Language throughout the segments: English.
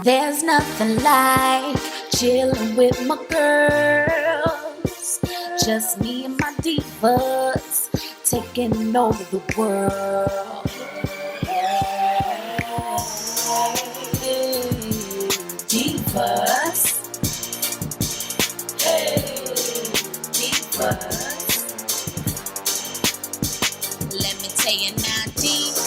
There's nothing like chilling with my girls. Just me and my divas taking over the world. Divas. Hey, divas. Let me tell you now, D-I-V-A-S.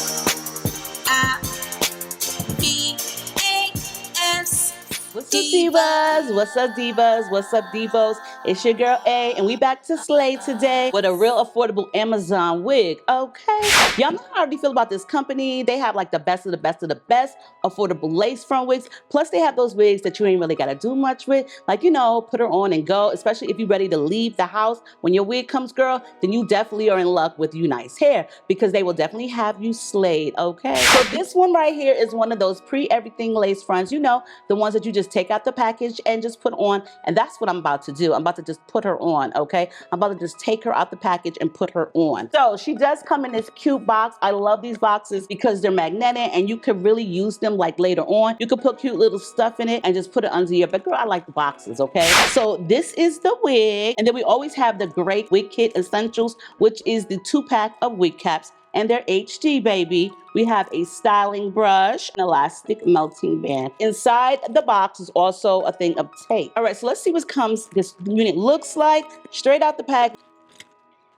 What's up, divas? What's up, divas? What's up, divos? It's your girl A, and we back to slay today with a real affordable Amazon wig, okay? Y'all know how I already feel about this company. They have like the best of the best of the best affordable lace front wigs. Plus, they have those wigs that you ain't really gotta do much with. Like, you know, put her on and go, especially if you're ready to leave the house. When your wig comes, girl, then you definitely are in luck with UNice Hair because they will definitely have you slayed, okay? So this one right here is one of those pre-everything lace fronts, you know, the ones that you just take out the package and just put on, and that's what I'm about to do. I'm about to just put her on, okay? I'm about to just take her out the package and put her on. So she does come in this cute box. I love these boxes because they're magnetic and you can really use them like later on. You can put cute little stuff in it and just put it under your bed. Girl, I like the boxes, okay? So this is the wig, and then we always have the great wig kit essentials, which is the 2-pack of wig caps, and they're HD, baby. We have a styling brush, an elastic melting band. Inside the box is also a thing of tape. All right, so let's see what this unit looks like straight out the pack.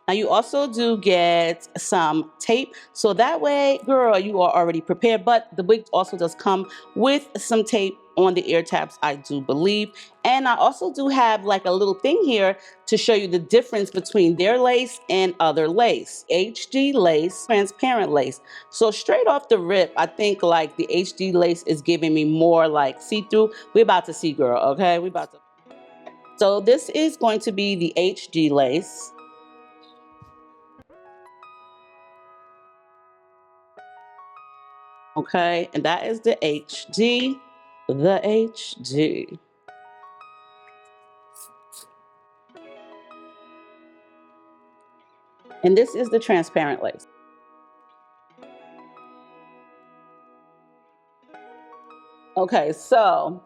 Now you also do get some tape, so that way, girl, you are already prepared, but the wig also does come with some tape on the ear tabs, I do believe. And I also do have like a little thing here to show you the difference between their lace and other lace. HD lace, transparent lace. So straight off the rip, I think like the HD lace is giving me more like see-through. We're about to see, girl, okay? We about to. So this is going to be the HD lace. Okay, and that is the HD. The HD. And this is the transparent lace. Okay, so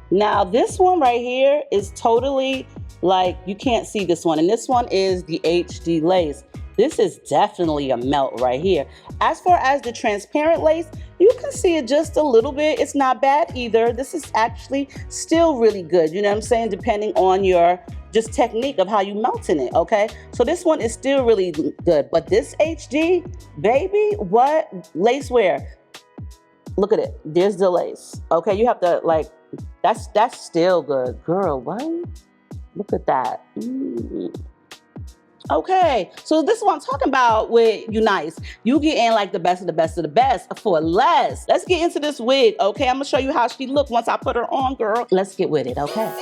now this one right here is totally like, you can't see this one. And this one is the HD lace. This is definitely a melt right here. As far as the transparent lace, you can see it just a little bit. It's not bad either. This is actually still really good. You know what I'm saying? Depending on your just technique of how you melting it, okay? So this one is still really good. But this HD, baby, what? Lace wear. Look at it. There's the lace. Okay, you have to like, that's still good. Girl, what? Look at that. Okay, so this is what I'm talking about with UNice. You get in like the best of the best of the best for less. Let's get into this wig, okay? I'm gonna show you how she look once I put her on, girl. Let's get with it, okay?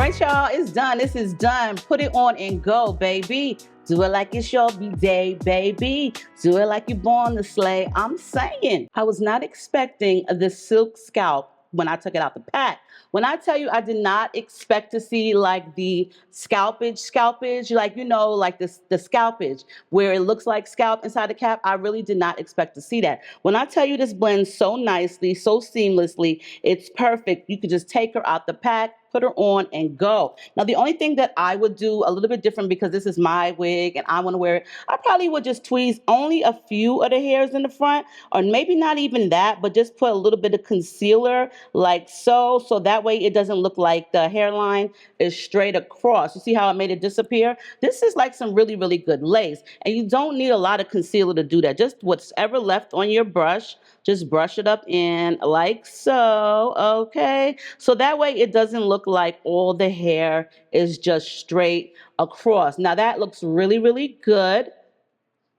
right, y'all, it's done. This is done. Put it on and go, baby. Do it like it's your B-day, baby. Do it like you're born to slay. I'm saying, I was not expecting the silk scalp when I took it out the pack. When I tell you I did not expect to see like the scalpage, like, you know, like the scalpage where it looks like scalp inside the cap, I really did not expect to see that. When I tell you this blends so nicely, so seamlessly, it's perfect. You could just take her out the pack, put her on and go. Now, the only thing that I would do a little bit different, because this is my wig and I want to wear it, I probably would just tweeze only a few of the hairs in the front, or maybe not even that, but just put a little bit of concealer like so that way it doesn't look like the hairline is straight across. You see how I made it disappear? This is like some really, really good lace, and you don't need a lot of concealer to do that. Just what's ever left on your brush, just brush it up in like so, okay? So that way it doesn't look like all the hair is just straight across. Now that looks really, really good.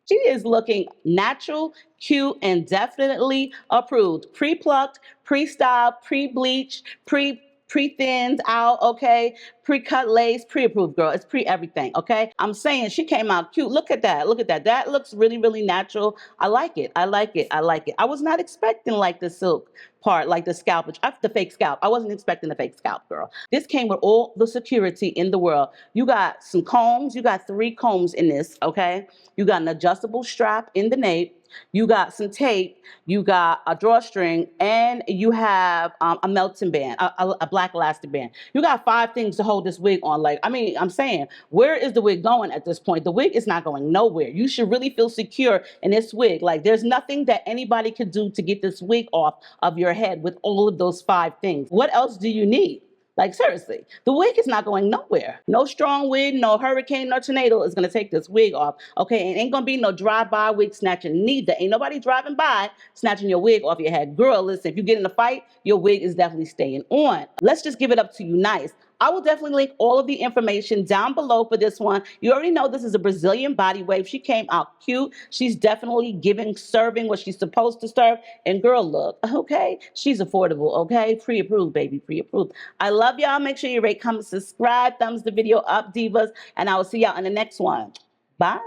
She is looking natural, cute, and definitely approved. Pre-plucked, pre-styled, pre-bleached, pre-thinned out, okay? Pre-cut lace, pre-approved, girl. It's pre-everything, okay? I'm saying she came out cute. Look at that. Look at that. That looks really, really natural. I like it. I like it. I like it. I was not expecting like the silk part, like the scalpage, the fake scalp. I wasn't expecting the fake scalp, girl. This came with all the security in the world. You got some combs. You got 3 combs in this, okay? You got an adjustable strap in the nape. You got some tape, you got a drawstring, and you have a melting band, a black elastic band. You got 5 things to hold this wig on. Like, I mean, I'm saying, where is the wig going at this point? The wig is not going nowhere. You should really feel secure in this wig. Like, there's nothing that anybody could do to get this wig off of your head with all of those 5 things. What else do you need? Like, seriously, the wig is not going nowhere. No strong wind, no hurricane, no tornado is going to take this wig off. Okay, and ain't going to be no drive-by wig snatching neither. Ain't nobody driving by snatching your wig off your head. Girl, listen, if you get in a fight, your wig is definitely staying on. Let's just give it up to UNice. I will definitely link all of the information down below for this one. You already know this is a Brazilian body wave. She came out cute. She's definitely serving what she's supposed to serve. And girl, look, okay? She's affordable, okay? Pre-approved, baby, pre-approved. I love y'all. Make sure you rate, comment, subscribe, thumbs the video up, divas, and I will see y'all in the next one. Bye.